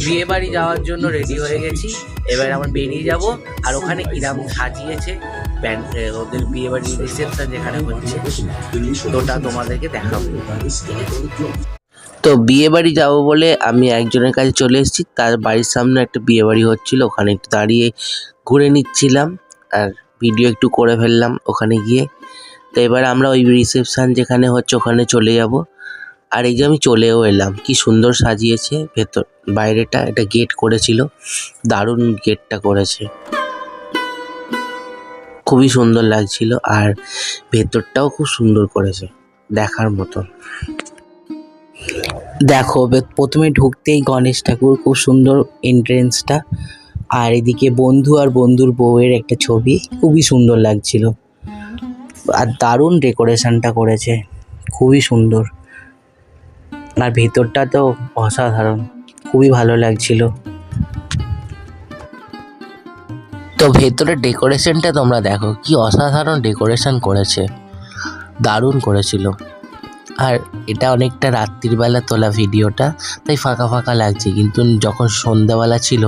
বিয়ে বাড়ি যাওয়ার জন্য রেডি হয়ে গেছি, এবার আমরা বেরিয়ে যাব। আর ওখানে কিরাম সাজিয়েছে ওদের বিয়ে বাড়ির রিসেপশন যেখানে হচ্ছে, ওটা তোমাদেরকে দেখাবো। তো বিয়ে বাড়ি যাবো বলে আমি একজনের কাছে চলে এসেছি, তার বাড়ির সামনে একটা বিয়ে বাড়ি হচ্ছিল, ওখানে একটু দাঁড়িয়ে ঘুরে নিচ্ছিলাম আর ভিডিও একটু করে ফেললাম ওখানে গিয়ে। তো এবার আমরা ওই রিসেপশন যেখানে হচ্ছে ওখানে চলে যাব। আর এই যে আমি চলেও এলাম, কি সুন্দর সাজিয়েছে ভেতর বাইরেটা, এটা গেট করেছিল, দারুণ গেটটা করেছে, খুবই সুন্দর লাগছিল। আর ভেতরটাও খুব সুন্দর করেছে, দেখার মতো। দেখো প্রথমে ঢুকতেই গণেশ ঠাকুর, খুব সুন্দর এন্ট্রেন্সটা। আর এদিকে বন্ধু আর বন্ধুর বউয়ের একটা ছবি, খুবই সুন্দর লাগছিল। আর দারুণ ডেকোরেশনটা করেছে, খুবই সুন্দর। আর ভেতরটা তো অসাধারণ, খুবই ভালো লাগছিল। তো ভেতরের ডেকোরেশনটা তোমরা দেখো, কি অসাধারণ ডেকোরেশন করেছে, দারুণ করেছিল। আর এটা অনেকটা রাত্রির বেলা তোলা ভিডিওটা, তাই ফাঁকা ফাঁকা লাগছে, কিন্তু যখন সন্ধ্যাবেলা ছিল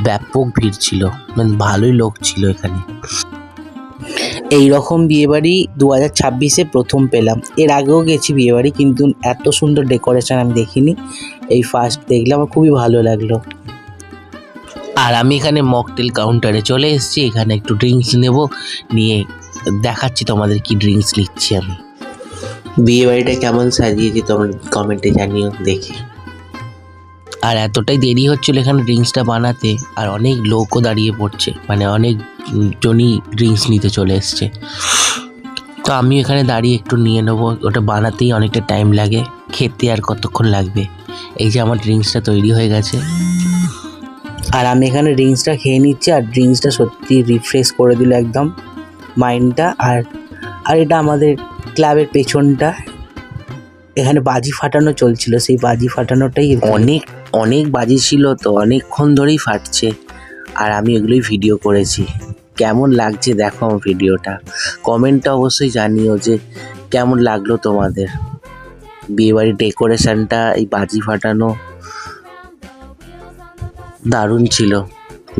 ব্যাপক ভিড় ছিল, মানে ভালোই লোক ছিল এখানে। এই রকম বিয়েবাড়ি 2026-এ প্রথম পেলাম। এর আগেও গেছি বিয়েবাড়ি, কিন্তু এত সুন্দর ডেকোরেশন আমি দেখিনি, এই ফার্স্ট দেখলাম, আমার খুবই ভালো লাগলো। আর আমি এখানে মকটেল কাউন্টারে চলে এসেছি, এখানে একটু ড্রিঙ্কস নেব, নিয়ে দেখাচ্ছি তোমাদের কি ড্রিঙ্কস নিচ্ছি আমি। বিয়ে বাড়িটা কেমন সাজিয়েছি তোমরা কমেন্টে জানিও দেখে। আর এতটাই দেরি হচ্ছিল এখানে ড্রিঙ্কসটা বানাতে, আর অনেক লোকও দাঁড়িয়ে পড়ছে, মানে অনেক জনই ড্রিঙ্কস নিতে চলে এসছে। তো আমি এখানে দাঁড়িয়ে একটু নিয়ে নেবো, ওটা বানাতেই অনেকটা টাইম লাগে, খেতে আর কতক্ষণ লাগবে। এই যে আমার ড্রিঙ্কসটা তৈরি হয়ে গেছে, আর আমি এখানে ড্রিঙ্কসটা খেয়ে নিচ্ছি। আর ড্রিঙ্কসটা সত্যি রিফ্রেশ করে দিল একদম মাইন্ডটা। আর এটা আমাদের ক্লাবের পেছনটা, এখানে বাজি ফাটানো চলছিল, সেই বাজি ফাটানোটাই অনেক বাজি ছিল, তো অনেকক্ষণ ধরেই ফাটছে। আর আমি এগুলোই ভিডিও করেছি। কেমন লাগছে দেখো আমার ভিডিওটা, কমেন্টটা অবশ্যই জানিও যে কেমন লাগলো তোমাদের। বিয়েবাড়ির ডেকোরেশনটা, এই বাজি ফাটানো দারুণ ছিল,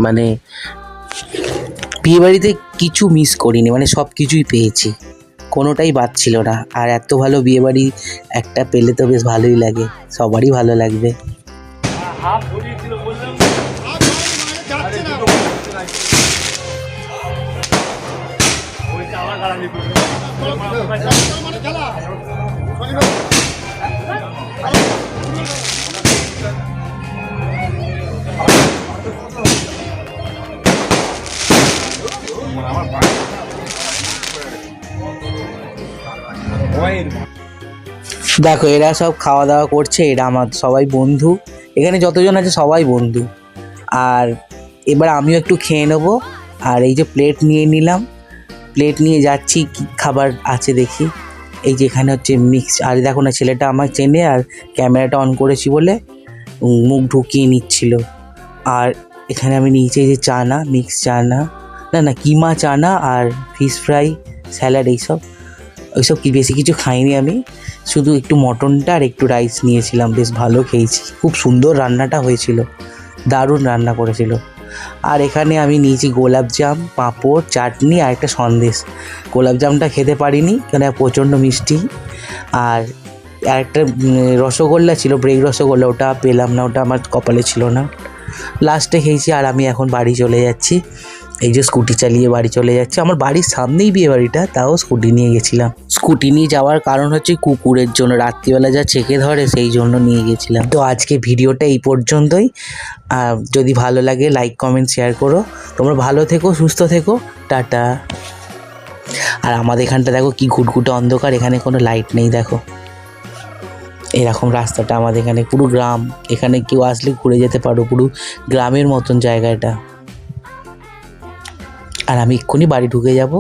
মানে বিয়েবাড়িতে কিছু মিস করিনি, মানে সব কিছুই পেয়েছি, কোনোটাই বাদ ছিল না। আর এত ভালো বিয়েবাড়ি একটা পেলে তো বেশ ভালোই লাগে, সবারই ভালো লাগবে। দেখো এরা সব খাওয়া দাওয়া করছে, এরা আমার সবাই বন্ধু, এখানে যতজন আছে সবাই বন্ধু। আর এবার আমিও একটু খেয়ে নেবো। আর এই যে প্লেট নিয়ে নিলাম, প্লেট নিয়ে যাচ্ছি কি খাবার আছে দেখি। এই যে এখানে হচ্ছে মিক্স, আর দেখো না ছেলেটা আমার চেনে, আর ক্যামেরাটা অন করেছি বলে মুখ ঢুকিয়ে নিচ্ছিল। আর এখানে আমি নিচে যে চানা, মিক্স চানা, না কিমা চানা আর ফিশ ফ্রাই, স্যালাড, ওইসব কি বেশি কিছু খাইনি আমি, শুধু একটু মটনটা আর একটু রাইস নিয়েছিলাম, বেশ ভালো খেয়েছি। খুব সুন্দর রান্নাটা হয়েছিল, দারুণ রান্না করেছিল। আর এখানে আমি নিয়েছি গোলাপজাম, পাঁপড়, চাটনি আর একটা সন্দেশ। গোলাপজামটা খেতে পারিনি কেন প্রচণ্ড মিষ্টি। আর একটা রসগোল্লা ছিল, ব্রেক রসগোল্লা, ওটা পেলাম না, ওটা আমার কপালে ছিল না, লাস্টে খেয়েছি। আর আমি এখন বাড়ি চলে যাচ্ছি, এই যে স্কুটি চালিয়ে বাড়ি চলে যাচ্ছে। আমার বাড়ির সামনেই বিয়ে বাড়িটা, তাও স্কুটি নিয়ে গেছিলাম। স্কুটি নিয়ে যাওয়ার কারণ হচ্ছে কুকুরের জন্য, রাত্রিবেলা যা চেকে ধরে সেই জন্য নিয়ে গেছিলাম। তো আজকে ভিডিওটা এই পর্যন্তই। যদি ভালো লাগে লাইক কমেন্ট শেয়ার করো। তোমরা ভালো থেকো, সুস্থ থেকো, টাটা। আর আমাদের এখানটা দেখো কি ঘুটঘুটে অন্ধকার, এখানে কোনো লাইট নেই, দেখো এরকম রাস্তাটা আমাদের এখানে, পুরো গ্রাম। এখানে কেউ আসলে ঘুরে যেতে পারো, পুরো গ্রামের মতন জায়গাটা। আর আমি এক্ষুনি বাড়ি ঢুকে যাব।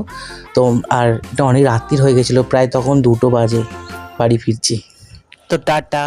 তো আর এটা অনেক রাত্রির হয়ে গেছিলো, প্রায় তখন 2টো বাজে, বাড়ি ফিরছি। তো টাটা।